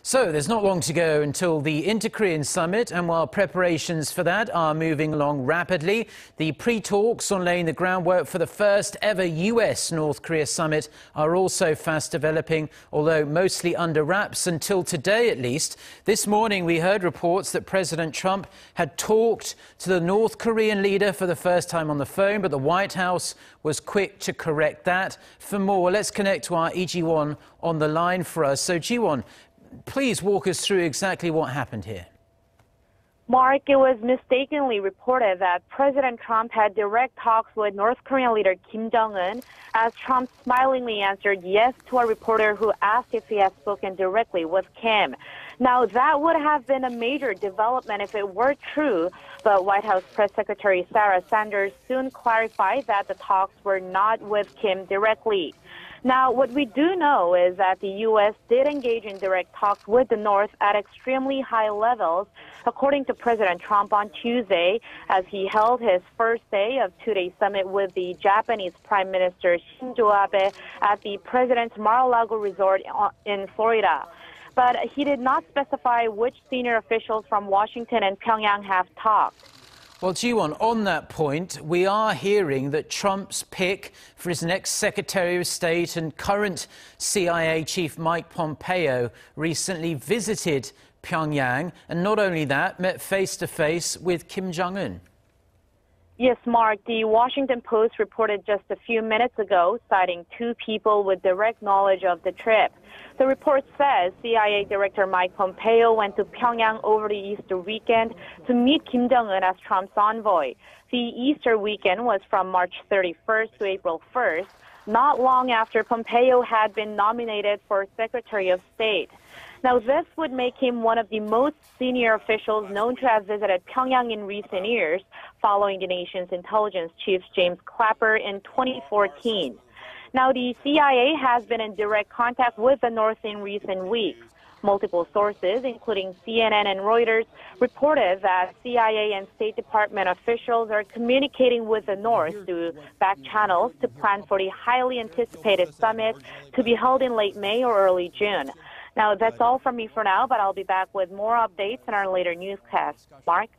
So there's not long to go until the Inter-Korean summit, and while preparations for that are moving along rapidly, the pre-talks on laying the groundwork for the first ever U.S. North Korea summit are also fast developing, although mostly under wraps until today at least. This morning we heard reports that President Trump had talked to the North Korean leader for the first time on the phone, but the White House was quick to correct that. For more, let's connect to our Lee Ji-won on the line for us. So Ji-won, please walk us through exactly what happened here. Mark, it was mistakenly reported that President Trump had direct talks with North Korean leader Kim Jong-un, as Trump smilingly answered yes to a reporter who asked if he had spoken directly with Kim. Now, that would have been a major development if it were true, but White House Press Secretary Sarah Sanders soon clarified that the talks were not with Kim directly. Now, what we do know is that the U.S. did engage in direct talks with the North at extremely high levels, according to President Trump on Tuesday, as he held his first day of two-day summit with the Japanese Prime Minister Shinzo Abe at the President's Mar-a-Lago resort in Florida. But he did not specify which senior officials from Washington and Pyongyang have talked. Well, Ji-won, on that point, we are hearing that Trump's pick for his next Secretary of State and current CIA Chief Mike Pompeo recently visited Pyongyang, and not only that, met face-to-face with Kim Jong-un. Yes, Mark, the Washington Post reported just a few minutes ago, citing two people with direct knowledge of the trip. The report says CIA Director Mike Pompeo went to Pyongyang over the Easter weekend to meet Kim Jong-un as Trump's envoy. The Easter weekend was from March 31st to April 1st, not long after Pompeo had been nominated for Secretary of State. Now, this would make him one of the most senior officials known to have visited Pyongyang in recent years, following the nation's intelligence chief James Clapper in 2014. Now, the CIA has been in direct contact with the North in recent weeks. Multiple sources, including CNN and Reuters, reported that CIA and State Department officials are communicating with the North through back channels to plan for the highly anticipated summit to be held in late May or early June. Now, that's all from me for now, but I'll be back with more updates in our later newscast. Mark?